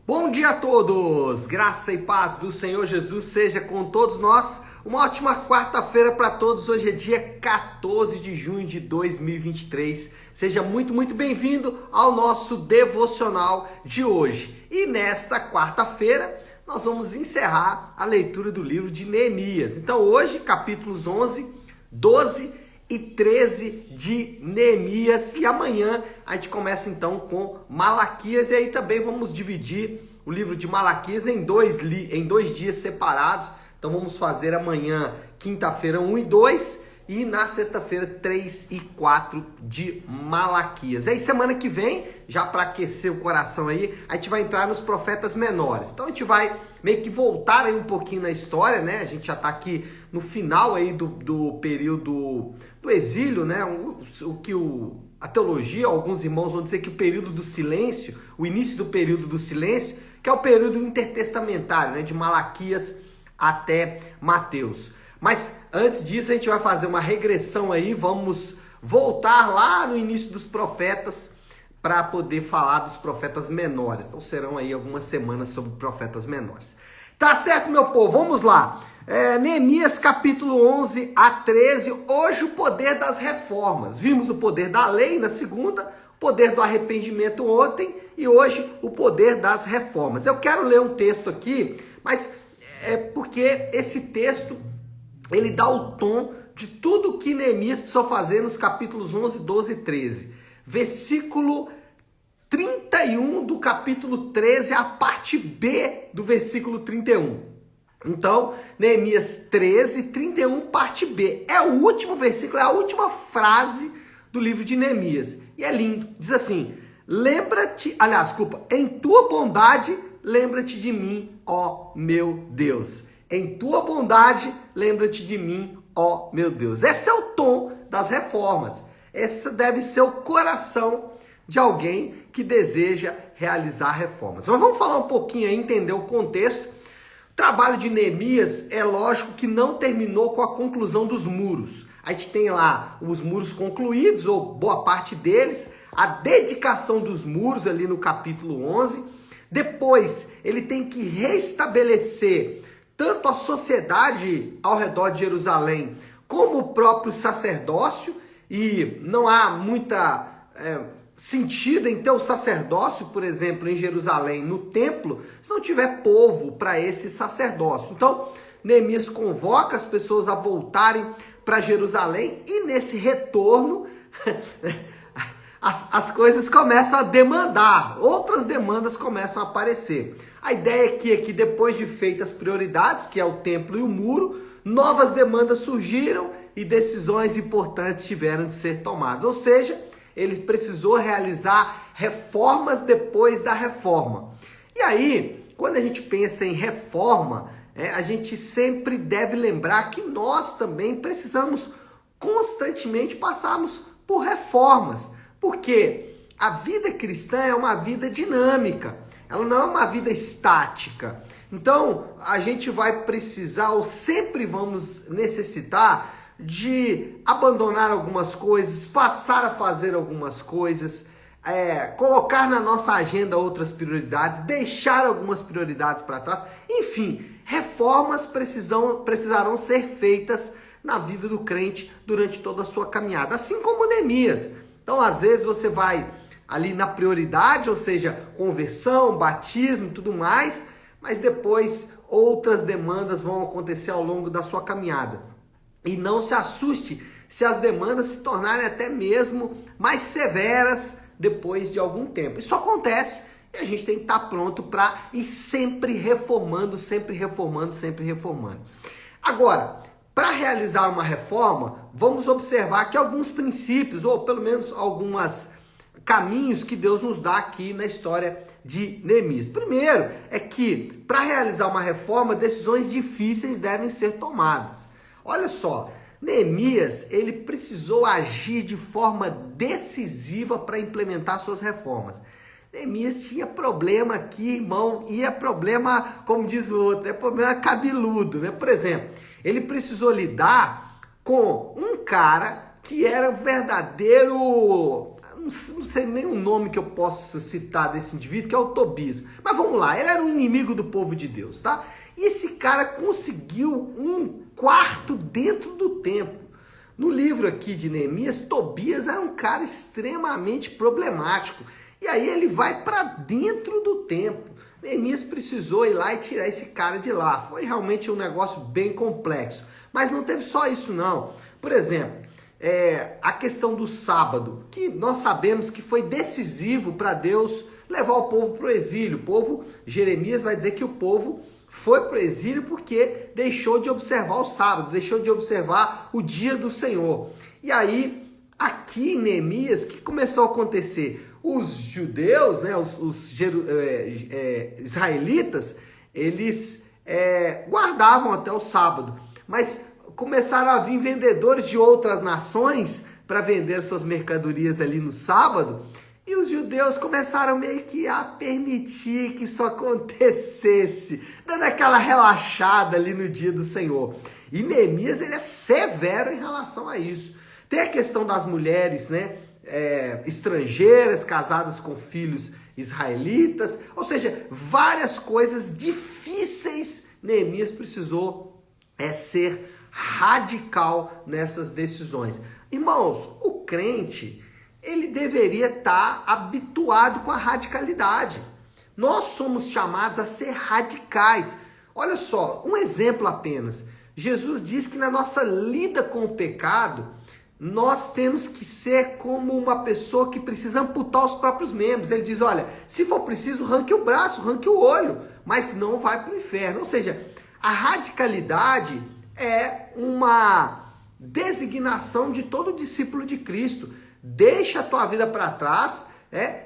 Bom dia a todos! Graça e paz do Senhor Jesus seja com todos nós. Uma ótima quarta-feira para todos. Hoje é dia 14 de junho de 2023. Seja muito bem-vindo ao nosso devocional de hoje. E nesta quarta-feira nós vamos encerrar a leitura do livro de Neemias. Então hoje, capítulos 11, 12 e 13 de Neemias, e amanhã a gente começa então com Malaquias, e aí também vamos dividir o livro de Malaquias em dois dias separados. Então vamos fazer amanhã, quinta-feira, 1 e 2, e na sexta-feira 3 e 4 de Malaquias. Aí semana que vem, já para aquecer o coração aí, a gente vai entrar nos profetas menores. Então a gente vai meio que voltar aí um pouquinho na história, né? A gente já está aqui no final aí do período do exílio, né? A teologia, alguns irmãos vão dizer que o período do silêncio, o início do período do silêncio, que é o período intertestamentário, né? De Malaquias até Mateus. Mas antes disso a gente vai fazer uma regressão aí, vamos voltar lá no início dos profetas para poder falar dos profetas menores. Então serão aí algumas semanas sobre profetas menores. Tá certo, meu povo? Vamos lá. Neemias capítulo 11 a 13, hoje o poder das reformas. Vimos o poder da lei na segunda, o poder do arrependimento ontem e hoje o poder das reformas. Eu quero ler um texto aqui, mas é porque esse texto ele dá o tom de tudo que Neemias precisou fazer nos capítulos 11, 12 e 13. Versículo 31 do capítulo 13, a parte B do versículo 31. Então, Neemias 13, 31, parte B. É o último versículo, é a última frase do livro de Neemias. E é lindo. Diz assim: em tua bondade, lembra-te de mim, ó meu Deus. Em tua bondade, lembra-te de mim, ó meu Deus. Esse é o tom das reformas. Esse deve ser o coração de alguém que deseja realizar reformas. Mas vamos falar um pouquinho aí, entender o contexto. O trabalho de Neemias, é lógico que não terminou com a conclusão dos muros. A gente tem lá os muros concluídos, ou boa parte deles, a dedicação dos muros ali no capítulo 11. Depois, ele tem que restabelecer tanto a sociedade ao redor de Jerusalém, como o próprio sacerdócio, e não há muita sentido em ter o sacerdócio, por exemplo, em Jerusalém, no templo, se não tiver povo para esse sacerdócio. Então, Neemias convoca as pessoas a voltarem para Jerusalém, e nesse retorno as coisas começam a demandar, outras demandas começam a aparecer. A ideia é que depois de feitas prioridades, que é o templo e o muro, novas demandas surgiram e decisões importantes tiveram de ser tomadas. Ou seja, ele precisou realizar reformas depois da reforma. E aí, quando a gente pensa em reforma, a gente sempre deve lembrar que nós também precisamos constantemente passarmos por reformas. Porque a vida cristã é uma vida dinâmica, ela não é uma vida estática. Então, a gente vai precisar, ou sempre vamos necessitar, de abandonar algumas coisas, passar a fazer algumas coisas, colocar na nossa agenda outras prioridades, deixar algumas prioridades para trás. Enfim, reformas precisarão ser feitas na vida do crente durante toda a sua caminhada, assim como Neemias. Então, às vezes você vai ali na prioridade, ou seja, conversão, batismo e tudo mais, mas depois outras demandas vão acontecer ao longo da sua caminhada. E não se assuste se as demandas se tornarem até mesmo mais severas depois de algum tempo. Isso acontece e a gente tem que estar pronto para ir sempre reformando, sempre reformando, sempre reformando. Agora, para realizar uma reforma, vamos observar que alguns princípios, ou pelo menos alguns caminhos que Deus nos dá aqui na história de Neemias. Primeiro é que, para realizar uma reforma, decisões difíceis devem ser tomadas. Olha só, Neemias, ele precisou agir de forma decisiva para implementar suas reformas. Neemias tinha problema aqui, irmão, e é problema, como diz o outro, é problema cabeludo, né? Por exemplo, ele precisou lidar com um cara que era um verdadeiro, não sei nem o nome que eu posso citar desse indivíduo, que é o Tobias. Mas vamos lá, ele era um inimigo do povo de Deus, tá? E esse cara conseguiu um quarto dentro do templo. No livro aqui de Neemias, Tobias era um cara extremamente problemático. E aí ele vai para dentro do templo. Neemias precisou ir lá e tirar esse cara de lá. Foi realmente um negócio bem complexo. Mas não teve só isso não. Por exemplo, a questão do sábado, que nós sabemos que foi decisivo para Deus levar o povo para o exílio. O povo, Jeremias vai dizer que o povo foi para o exílio porque deixou de observar o sábado, deixou de observar o dia do Senhor. E aí, aqui em Neemias, o que começou a acontecer? Os judeus, né, os israelitas, eles guardavam até o sábado, mas começaram a vir vendedores de outras nações para vender suas mercadorias ali no sábado, e os judeus começaram meio que a permitir que isso acontecesse, dando aquela relaxada ali no dia do Senhor. E Neemias, ele é severo em relação a isso. Tem a questão das mulheres, né, estrangeiras, casadas com filhos israelitas, ou seja, várias coisas difíceis. Neemias precisou ser radical nessas decisões. Irmãos, o crente, ele deveria estar habituado com a radicalidade. Nós somos chamados a ser radicais. Olha só, um exemplo apenas. Jesus diz que na nossa lida com o pecado, nós temos que ser como uma pessoa que precisa amputar os próprios membros. Ele diz, olha, se for preciso, arranque o braço, arranque o olho, mas não vai para o inferno. Ou seja, a radicalidade é uma designação de todo discípulo de Cristo. Deixa a tua vida para trás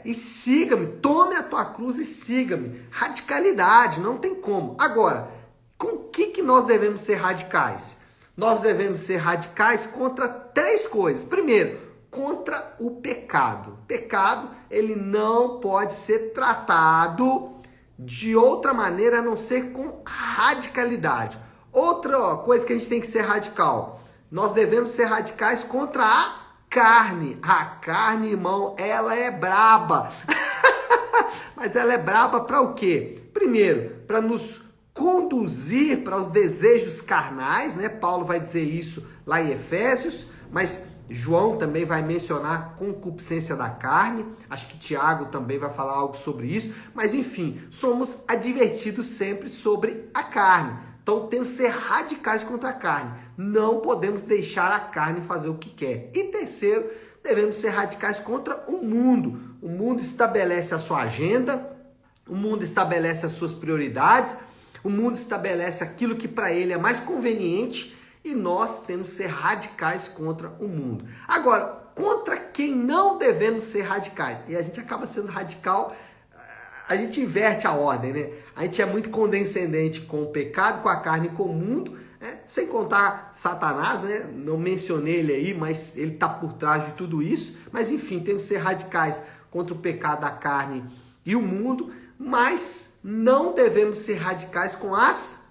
e siga-me. Tome a tua cruz e siga-me. Radicalidade, não tem como. Agora, com o que nós devemos ser radicais? Nós devemos ser radicais contra três coisas. Primeiro, contra o pecado. O pecado, ele não pode ser tratado de outra maneira a não ser com radicalidade. Outra coisa que a gente tem que ser radical, nós devemos ser radicais contra a carne. A carne, irmão, ela é braba. Mas ela é braba para o quê? Primeiro, para nos conduzir para os desejos carnais, né? Paulo vai dizer isso lá em Efésios, mas João também vai mencionar concupiscência da carne. Acho que Tiago também vai falar algo sobre isso. Mas enfim, somos advertidos sempre sobre a carne. Então temos que ser radicais contra a carne. Não podemos deixar a carne fazer o que quer. E terceiro, devemos ser radicais contra o mundo. O mundo estabelece a sua agenda, o mundo estabelece as suas prioridades, o mundo estabelece aquilo que para ele é mais conveniente e nós temos que ser radicais contra o mundo. Agora, contra quem não devemos ser radicais? E a gente acaba sendo radical, a gente inverte a ordem, né? A gente é muito condescendente com o pecado, com a carne e com o mundo, né? Sem contar Satanás, né? Não mencionei ele aí, mas ele está por trás de tudo isso. Mas enfim, temos que ser radicais contra o pecado da carne e o mundo, mas não devemos ser radicais com as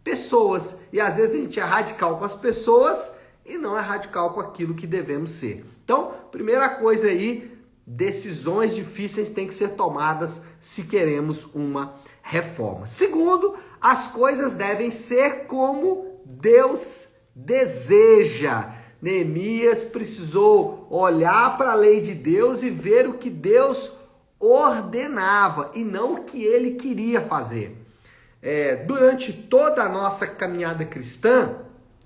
pessoas. E às vezes a gente é radical com as pessoas e não é radical com aquilo que devemos ser. Então, primeira coisa aí, decisões difíceis têm que ser tomadas se queremos uma reforma. Segundo, as coisas devem ser como Deus deseja. Neemias precisou olhar para a lei de Deus e ver o que Deus ordenava e não o que ele queria fazer. Durante toda a nossa caminhada cristã,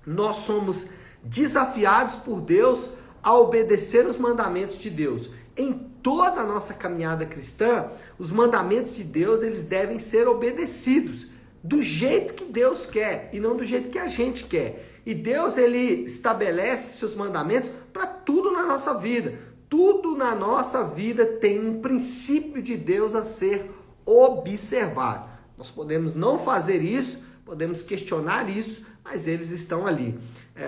nós somos desafiados por Deus a obedecer os mandamentos de Deus. Em toda a nossa caminhada cristã, os mandamentos de Deus, eles devem ser obedecidos do jeito que Deus quer e não do jeito que a gente quer. E Deus, ele estabelece seus mandamentos para tudo na nossa vida. Tudo na nossa vida tem um princípio de Deus a ser observado. Nós podemos não fazer isso, podemos questionar isso, mas eles estão ali.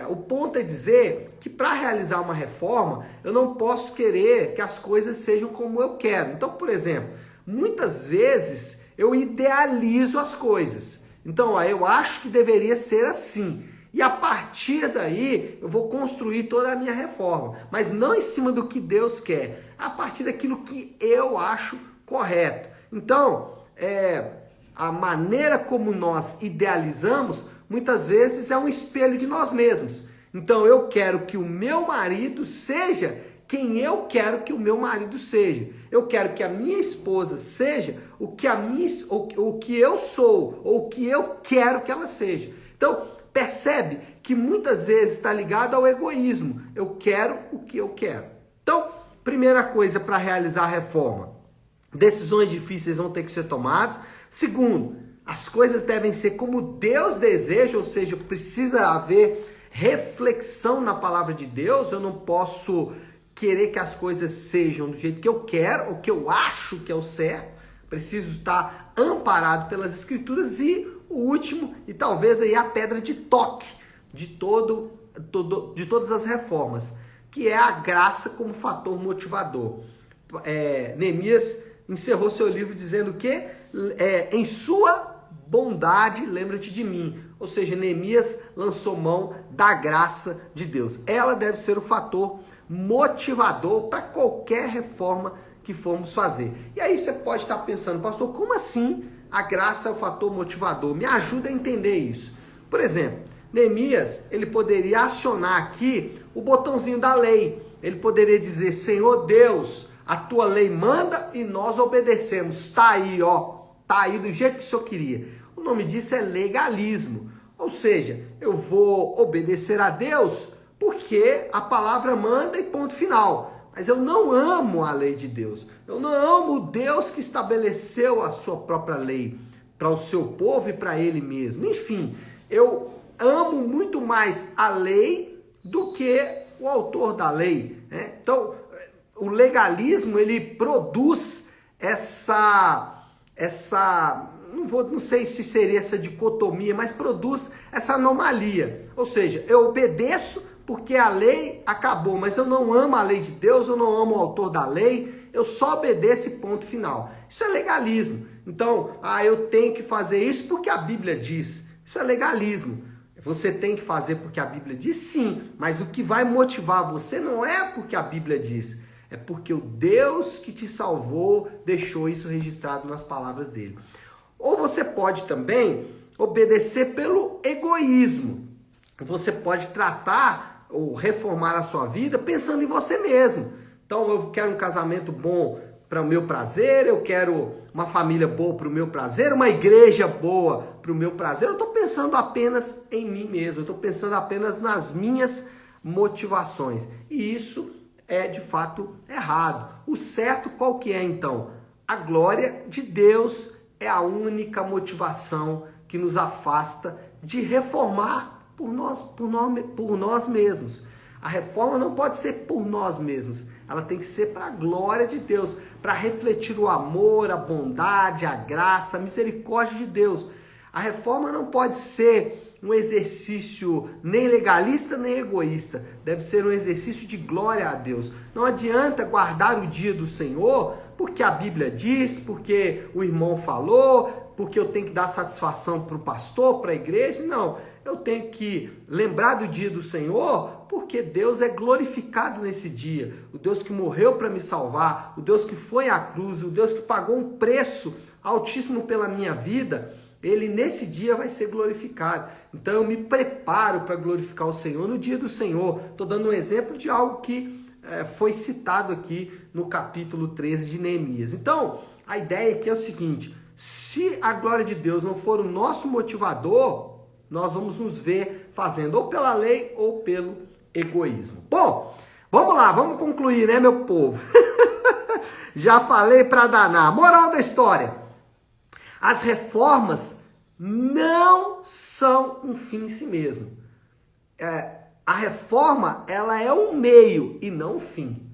O ponto é dizer que para realizar uma reforma, eu não posso querer que as coisas sejam como eu quero. Então, por exemplo, muitas vezes eu idealizo as coisas. Então, eu acho que deveria ser assim. E a partir daí eu vou construir toda a minha reforma, mas não em cima do que Deus quer, a partir daquilo que eu acho correto. Então, a maneira como nós idealizamos, muitas vezes é um espelho de nós mesmos. Então eu quero que o meu marido seja quem eu quero que o meu marido seja. Eu quero que a minha esposa seja o que eu sou, ou o que eu quero que ela seja. Então, percebe que muitas vezes está ligado ao egoísmo. Eu quero o que eu quero. Então, primeira coisa para realizar a reforma: decisões difíceis vão ter que ser tomadas. Segundo, as coisas devem ser como Deus deseja, ou seja, precisa haver reflexão na palavra de Deus. Eu não posso querer que as coisas sejam do jeito que eu quero, ou que eu acho que é o certo. Preciso estar amparado pelas Escrituras. E o último, e talvez aí a pedra de toque de todas as reformas, que é a graça como fator motivador. Neemias encerrou seu livro dizendo que em sua bondade lembra-te de mim. Ou seja, Neemias lançou mão da graça de Deus. Ela deve ser o fator motivador para qualquer reforma que formos fazer. E aí você pode estar pensando: pastor, como assim a graça é o fator motivador? Me ajuda a entender isso. Por exemplo, Neemias, ele poderia acionar aqui o botãozinho da lei. Ele poderia dizer: Senhor Deus, a tua lei manda e nós obedecemos. Está aí, ó. Está aí do jeito que o Senhor queria. O nome disso é legalismo. Ou seja, eu vou obedecer a Deus porque a palavra manda e ponto final. Mas eu não amo a lei de Deus. Eu não amo o Deus que estabeleceu a sua própria lei para o seu povo e para ele mesmo. Enfim, eu amo muito mais a lei do que o autor da lei, né? Então, o legalismo, ele produz não sei se seria essa dicotomia, mas produz essa anomalia. Ou seja, eu obedeço porque a lei acabou, mas eu não amo a lei de Deus, eu não amo o autor da lei, eu só obedeço e ponto final. Isso é legalismo. Então, eu tenho que fazer isso porque a Bíblia diz. Isso é legalismo. Você tem que fazer porque a Bíblia diz, sim, mas o que vai motivar você não é porque a Bíblia diz, é porque o Deus que te salvou deixou isso registrado nas palavras dele. Ou você pode também obedecer pelo egoísmo. Você pode tratar ou reformar a sua vida pensando em você mesmo. Então, eu quero um casamento bom para o meu prazer, eu quero uma família boa para o meu prazer, uma igreja boa para o meu prazer. Eu estou pensando apenas em mim mesmo, eu estou pensando apenas nas minhas motivações. E isso é de fato errado. O certo qual que é então? A glória de Deus é a única motivação que nos afasta de reformar por nós mesmos. A reforma não pode ser por nós mesmos, ela tem que ser para a glória de Deus, para refletir o amor, a bondade, a graça, a misericórdia de Deus. A reforma não pode ser um exercício nem legalista nem egoísta, deve ser um exercício de glória a Deus. Não adianta guardar o dia do Senhor porque a Bíblia diz, porque o irmão falou, porque eu tenho que dar satisfação para o pastor, para a igreja. Não, eu tenho que lembrar do dia do Senhor porque Deus é glorificado nesse dia. O Deus que morreu para me salvar, o Deus que foi à cruz, o Deus que pagou um preço altíssimo pela minha vida, ele nesse dia vai ser glorificado. Então eu me preparo para glorificar o Senhor no dia do Senhor. Estou dando um exemplo de algo que foi citado aqui no capítulo 13 de Neemias. Então, a ideia aqui é o seguinte: se a glória de Deus não for o nosso motivador, nós vamos nos ver fazendo ou pela lei ou pelo egoísmo. Bom, vamos lá, vamos concluir, né, meu povo? Já falei para danar. Moral da história: as reformas não são um fim em si mesmo. A reforma, ela é um meio e não um fim.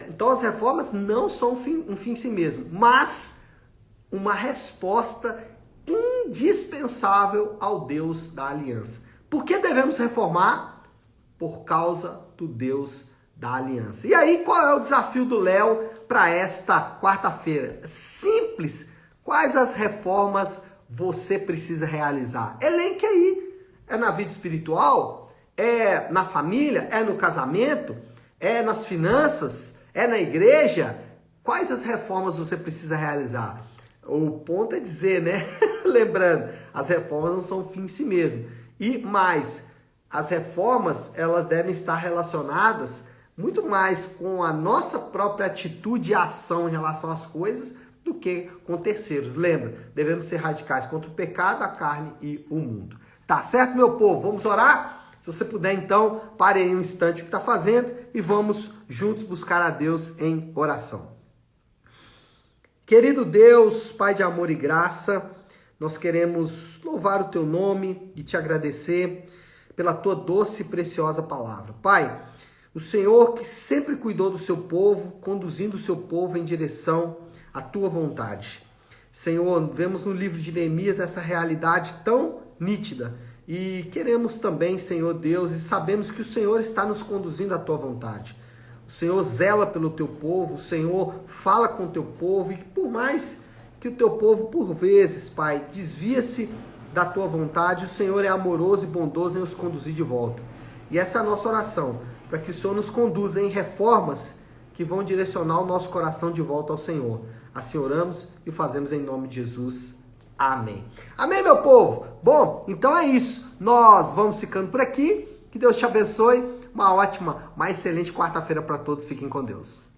Então as reformas não são um fim em si mesmo, mas uma resposta indispensável ao Deus da aliança. Por que devemos reformar? Por causa do Deus da aliança. E aí, qual é o desafio do Léo para esta quarta-feira? Simples. Quais as reformas você precisa realizar? Elenque aí. É na vida espiritual? É na família? É no casamento? É nas finanças? É na igreja? Quais as reformas você precisa realizar? O ponto é dizer, né? Lembrando, as reformas não são um fim em si mesmo. E mais, as reformas, elas devem estar relacionadas muito mais com a nossa própria atitude e ação em relação às coisas do que com terceiros. Lembra, devemos ser radicais contra o pecado, a carne e o mundo. Tá certo, meu povo? Vamos orar? Se você puder, então, pare aí um instante o que está fazendo e vamos juntos buscar a Deus em oração. Querido Deus, Pai de amor e graça, nós queremos louvar o Teu nome e Te agradecer pela Tua doce e preciosa palavra. Pai, o Senhor que sempre cuidou do Seu povo, conduzindo o Seu povo em direção à Tua vontade. Senhor, vemos no livro de Neemias essa realidade tão nítida e queremos também, Senhor Deus, e sabemos que o Senhor está nos conduzindo à Tua vontade. O Senhor zela pelo Teu povo, o Senhor fala com o Teu povo e por mais que o Teu povo, por vezes, Pai, desvia-se da Tua vontade, o Senhor é amoroso e bondoso em os conduzir de volta. E essa é a nossa oração, para que o Senhor nos conduza em reformas que vão direcionar o nosso coração de volta ao Senhor. Assim oramos e fazemos em nome de Jesus. Amém. Amém, meu povo? Bom, então é isso. Nós vamos ficando por aqui. Que Deus te abençoe. Uma ótima, uma excelente quarta-feira para todos. Fiquem com Deus.